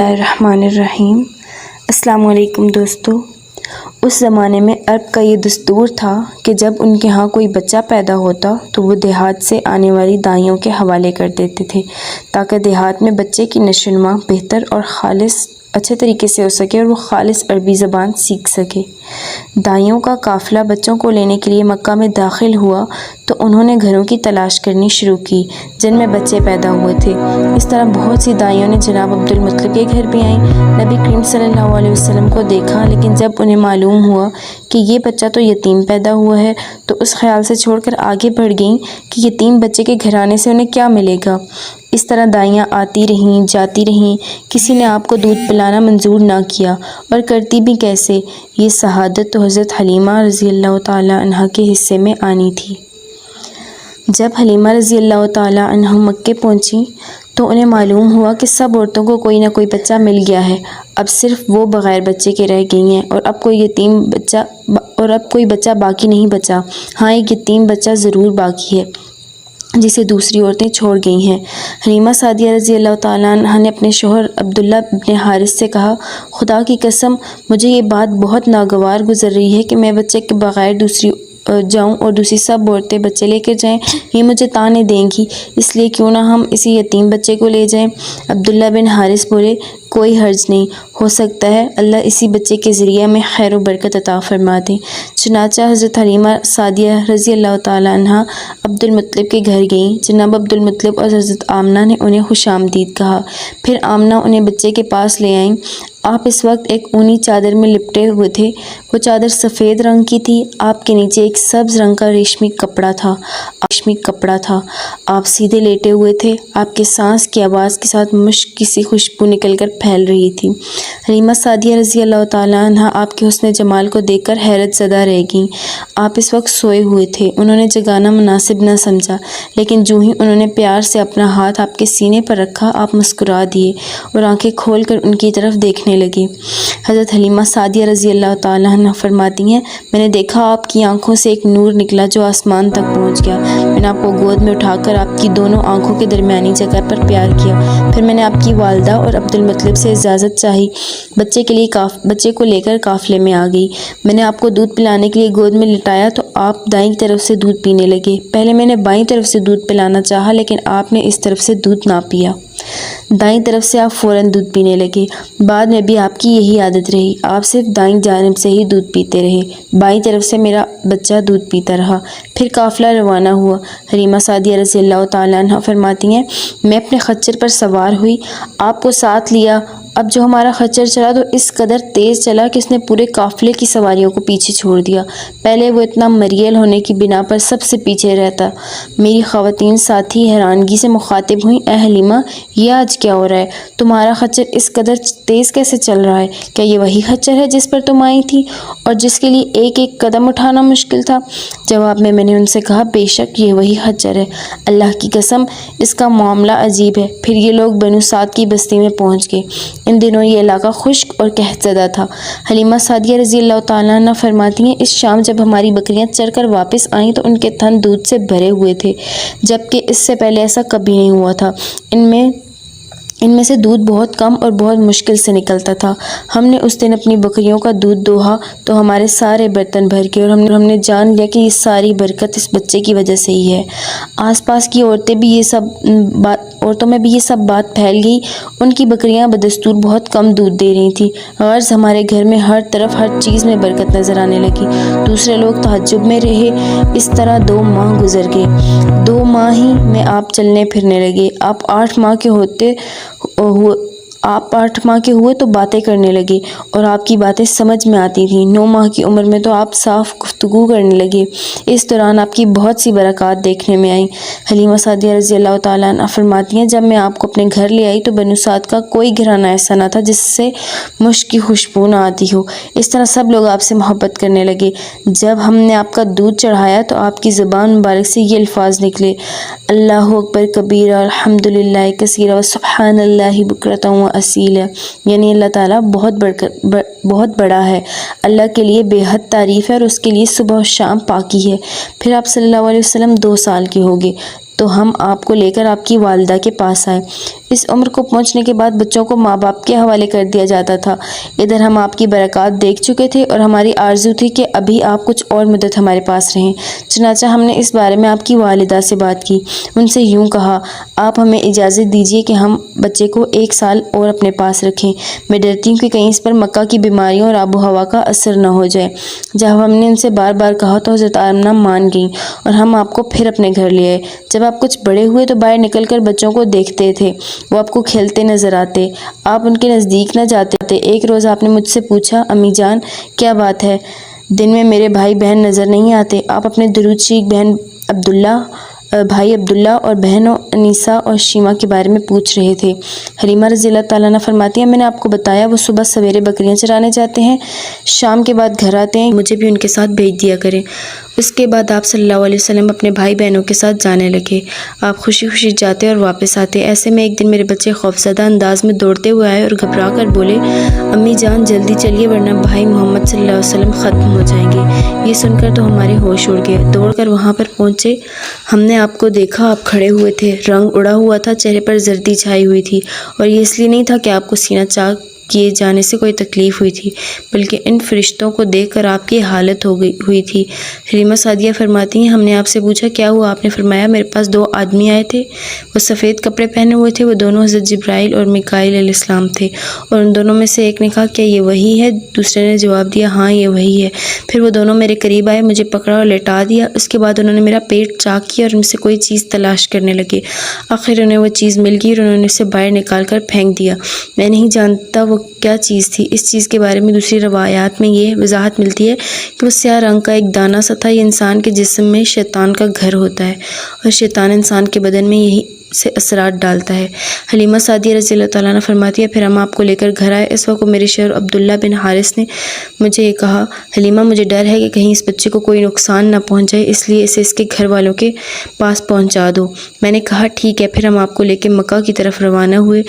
الرحمن الرحیم۔ السلام علیکم دوستو۔ اس زمانے میں عرب کا یہ دستور تھا کہ جب ان کے ہاں کوئی بچہ پیدا ہوتا تو وہ دیہات سے آنے والی دائیوں کے حوالے کر دیتے تھے تاکہ دیہات میں بچے کی نشو و نما بہتر اور خالص اچھے طریقے سے ہو سکے اور وہ خالص عربی زبان سیکھ سکے۔ دائیوں کا قافلہ بچوں کو لینے کے لیے مکہ میں داخل ہوا تو انہوں نے گھروں کی تلاش کرنی شروع کی جن میں بچے پیدا ہوئے تھے۔ اس طرح بہت سی دائیوں نے جناب عبد المطلب کے گھر بھی آئیں، نبی کریم صلی اللہ علیہ وسلم کو دیکھا، لیکن جب انہیں معلوم ہوا کہ یہ بچہ تو یتیم پیدا ہوا ہے تو اس خیال سے چھوڑ کر آگے بڑھ گئیں کہ یتیم بچے کے گھرانے سے انہیں کیا ملے گا۔ اس طرح دائیاں آتی رہیں جاتی رہیں، کسی نے آپ کو دودھ پلانا منظور نہ کیا، اور کرتی بھی کیسے؟ یہ شہادت تو حضرت حلیمہ رضی اللہ تعالیٰ عنہ کے حصے میں آنی تھی۔ جب حلیمہ رضی اللہ تعالیٰ عنہ مکے پہنچیں تو انہیں معلوم ہوا کہ سب عورتوں کو کوئی نہ کوئی بچہ مل گیا ہے، اب صرف وہ بغیر بچے کے رہ گئی ہیں اور اب کوئی بچہ باقی نہیں بچا۔ ہاں، ایک یتیم بچہ ضرور باقی ہے جسے دوسری عورتیں چھوڑ گئی ہیں۔ حلیمہ سعدیہ رضی اللہ تعالیٰ عنہ نے اپنے شوہر عبداللہ ابن حارث سے کہا، خدا کی قسم مجھے یہ بات بہت ناگوار گزر رہی ہے کہ میں بچے کے بغیر جاؤں اور دوسری سب عورتیں بچے لے کر جائیں، یہ مجھے طعنے دیں گی، اس لیے کیوں نہ ہم اسی یتیم بچے کو لے جائیں۔ عبداللہ بن حارث بولے، کوئی حرج نہیں، ہو سکتا ہے اللہ اسی بچے کے ذریعے میں خیر و برکت عطا فرما دیں۔ چنانچہ حضرت حلیمہ سعدیہ رضی اللہ تعالیٰ عنہ عبد المطلب کے گھر گئیں۔ جناب عبد المطلب اور حضرت آمنہ نے انہیں خوش آمدید کہا، پھر آمنہ انہیں بچے کے پاس لے آئیں۔ آپ اس وقت ایک اونی چادر میں لپٹے ہوئے تھے، وہ چادر سفید رنگ کی تھی، آپ کے نیچے ایک سبز رنگ کا ریشمی کپڑا تھا، آپ سیدھے لیٹے ہوئے تھے، آپ کے سانس کی آواز کے ساتھ مشک کی سی خوشبو نکل کر پھیل رہی تھی۔ حلیمہ سعدیہ رضی اللہ تعالیٰ عنہ آپ کے حسن جمال کو دیکھ کر حیرت زدہ رہ گئیں۔ آپ اس وقت سوئے ہوئے تھے، انہوں نے جگانا مناسب نہ سمجھا، لیکن جو ہی انہوں نے پیار سے اپنا ہاتھ آپ کے سینے پر رکھا، آپ مسکرا دیے اور آنکھیں کھول کر ان کی طرف دیکھنے لگے۔ حضرت حلیمہ سعدیہ رضی اللہ تعالیٰ عنہ فرماتی ہیں، میں نے دیکھا آپ کی آنکھوں سے ایک نور نکلا جو آسمان تک پہنچ گیا، میں نے آپ کو گود میں اٹھا کر آپ کی دونوں آنکھوں کے درمیانی جگہ پر پیار کیا، پھر میں نے آپ کی والدہ اور عبد المطلب سے اجازت چاہی، بچے کو لے کر قافلے میں آ گئی، میں نے آپ کو دودھ پلانے کے لیے گود میں لٹایا تو آپ دائیں طرف سے دودھ پینے لگے، پہلے میں نے بائیں طرف سے دودھ پلانا چاہا لیکن آپ نے اس طرف سے دودھ نہ پیا، دائیں طرف سے آپ فوراً دودھ پینے لگے، بعد میں بھی آپ کی یہی عادت رہی، آپ صرف دائیں جانب سے ہی دودھ پیتے رہے، بائیں طرف سے میرا بچہ دودھ پیتا رہا، پھر قافلہ روانہ ہوا۔ حلیمہ سعدیہ رضی اللہ تعالیٰ عنہ فرماتی ہیں، میں اپنے خچر پر سوار ہوئی، آپ کو ساتھ لیا، اب جو ہمارا خچر چلا تو اس قدر تیز چلا کہ اس نے پورے قافلے کی سواریوں کو پیچھے چھوڑ دیا، پہلے وہ اتنا مریل ہونے کی بنا پر سب سے پیچھے رہتا۔ میری خواتین ساتھی حیرانگی سے مخاطب ہوئیں، اے حلیمہ یہ آج کیا ہو رہا ہے؟ تمہارا خچر اس قدر تیز کیسے چل رہا ہے؟ کیا یہ وہی خچر ہے جس پر تم آئی تھی اور جس کے لیے ایک ایک قدم اٹھانا مشکل تھا؟ جواب میں نے ان سے کہا، بے شک یہ وہی خچر ہے، اللہ کی قسم اس کا معاملہ عجیب ہے۔ پھر یہ لوگ بنو سعد کی بستی میں پہنچ گئے، ان دنوں یہ علاقہ خشک اور قحط زدہ تھا۔ حلیمہ سعدیہ رضی اللہ تعالیٰ عنہ فرماتی ہیں، اس شام جب ہماری بکریاں چر کر واپس آئیں تو ان کے تھن دودھ سے بھرے ہوئے تھے، جبکہ اس سے پہلے ایسا کبھی نہیں ہوا تھا، ان میں سے دودھ بہت کم اور بہت مشکل سے نکلتا تھا۔ ہم نے اس دن اپنی بکریوں کا دودھ دوہا تو ہمارے سارے برتن بھر گئے اور ہم نے جان لیا کہ یہ ساری برکت اس بچے کی وجہ سے ہی ہے۔ آس پاس کی عورتوں میں بھی یہ سب بات پھیل گئی، ان کی بکریاں بدستور بہت کم دودھ دے رہی تھیں، غرض ہمارے گھر میں ہر طرف ہر چیز میں برکت نظر آنے لگی۔ دوسرے لوگ تعجب میں رہے۔ اس طرح 2 ماہ گزر گئے، 2 ماہ ہی میں آپ چلنے پھرنے لگے، آپ 8 ماہ کے ہوئے تو باتیں کرنے لگے اور آپ کی باتیں سمجھ میں آتی تھیں، 9 ماہ کی عمر میں تو آپ صاف گفتگو کرنے لگے، اس دوران آپ کی بہت سی برکات دیکھنے میں آئیں۔ حلیمہ سعدیہ رضی اللہ تعالیٰ عنہ فرماتی ہیں، جب میں آپ کو اپنے گھر لے آئی تو بنو سعد کا کوئی گھرانہ ایسا نہ تھا جس سے مشک کی خوشبو نہ آتی ہو، اس طرح سب لوگ آپ سے محبت کرنے لگے۔ جب ہم نے آپ کا دودھ چڑھایا تو آپ کی زبان مبارک سے یہ الفاظ نکلے، اللہ اکبر کبیرہ، الحمدللہ کثیرہ، وسبحان اللہ بکرۃ و اصیلا، یعنی اللہ تعالیٰ بہت بڑا ہے، اللہ کے لیے بے حد تعریف ہے اور اس کے لیے صبح و شام پاکی ہے۔ پھر آپ صلی اللہ علیہ وسلم 2 سال کے ہو گئے تو ہم آپ کو لے کر آپ کی والدہ کے پاس آئے۔ اس عمر کو پہنچنے کے بعد بچوں کو ماں باپ کے حوالے کر دیا جاتا تھا۔ ادھر ہم آپ کی برکات دیکھ چکے تھے اور ہماری آرزو تھی کہ ابھی آپ کچھ اور مدت ہمارے پاس رہیں۔ چنانچہ ہم نے اس بارے میں آپ کی والدہ سے بات کی۔ ان سے یوں کہا، آپ ہمیں اجازت دیجیے کہ ہم بچے کو 1 سال اور اپنے پاس رکھیں۔ میں ڈرتی ہوں کہ کہیں اس پر مکہ کی بیماریوں اور آب و ہوا کا اثر نہ ہو جائے۔ جب ہم نے ان سے بار بار کہا تو حضرت آمنہ مان گئیں اور ہم آپ کو پھر اپنے گھر لے آئے۔ جب آپ کچھ بڑے ہوئے تو باہر نکل کر بچوں کو دیکھتے تھے، وہ آپ کو کھیلتے نظر آتے، آپ ان کے نزدیک نہ جاتے۔ ایک روز آپ نے مجھ سے پوچھا، امی جان کیا بات ہے، دن میں میرے بھائی بہن نظر نہیں آتے؟ آپ اپنے درود شریک بھائی عبداللہ اور بہنوں انیسہ اور شیما کے بارے میں پوچھ رہے تھے۔ حلیمہ رضی اللہ تعالیٰ عنہ فرماتی ہیں، میں نے آپ کو بتایا وہ صبح سویرے بکریاں چرانے جاتے ہیں، شام کے بعد گھر آتے ہیں، مجھے بھی ان کے ساتھ بھیج دیا کریں۔ اس کے بعد آپ صلی اللہ علیہ وسلم اپنے بھائی بہنوں کے ساتھ جانے لگے۔ آپ خوشی خوشی جاتے اور واپس آتے۔ ایسے میں ایک دن میرے بچے خوفزدہ انداز میں دوڑتے ہوئے آئے اور گھبرا کر بولے، امی جان جلدی چلیے ورنہ بھائی محمد صلی اللہ علیہ وسلم ختم ہو جائیں گے۔ یہ سن کر تو ہمارے ہوش اڑ گئے۔ دوڑ کر وہاں پر پہنچے، ہم نے آپ کو دیکھا، آپ کھڑے ہوئے تھے، رنگ اڑا ہوا تھا، چہرے پر زردی چھائی ہوئی تھی، اور یہ اس لیے نہیں تھا کہ آپ کو سینہ چاک کیے جانے سے کوئی تکلیف ہوئی تھی، بلکہ ان فرشتوں کو دیکھ کر آپ کی حالت ہوئی تھی۔ حلیمہ سعدیہ فرماتی ہیں، ہم نے آپ سے پوچھا کیا ہوا؟ آپ نے فرمایا، میرے پاس 2 آدمی آئے تھے، وہ سفید کپڑے پہنے ہوئے تھے، وہ دونوں حضرت جبرائیل اور میکائیل علیہ السلام تھے، اور ان دونوں میں سے ایک نے کہا کیا یہ وہی ہے؟ دوسرے نے جواب دیا ہاں یہ وہی ہے۔ پھر وہ دونوں میرے قریب آئے، مجھے پکڑا اور لٹا دیا، اس کے بعد انہوں نے میرا پیٹ چاک کیا اور ان سے کوئی چیز تلاش کرنے لگے۔ آخر انہیں وہ چیز مل گئی اور انہوں نے اسے باہر نکال کر پھینک دیا۔ میں نہیں جانتا وہ کیا چیز تھی۔ اس چیز کے بارے میں دوسری روایات میں یہ وضاحت ملتی ہے کہ وہ سیاہ رنگ کا ایک دانہ سا تھا۔ یہ انسان کے جسم میں شیطان کا گھر ہوتا ہے اور شیطان انسان کے بدن میں یہی سے اثرات ڈالتا ہے۔ حلیمہ سعدیہ رضی اللہ تعالیٰ عنہ فرماتی ہے، پھر ہم آپ کو لے کر گھر آئے۔ اس وقت میرے شوہر عبداللہ بن حارث نے مجھے یہ کہا، حلیمہ مجھے ڈر ہے کہ کہیں اس بچے کو کوئی نقصان نہ پہنچ جائے، اس لیے اسے اس کے گھر والوں کے پاس پہنچا دو۔ میں نے کہا ٹھیک ہے۔ پھر ہم آپ کو لے کے مکہ کی طرف روانہ ہوئے۔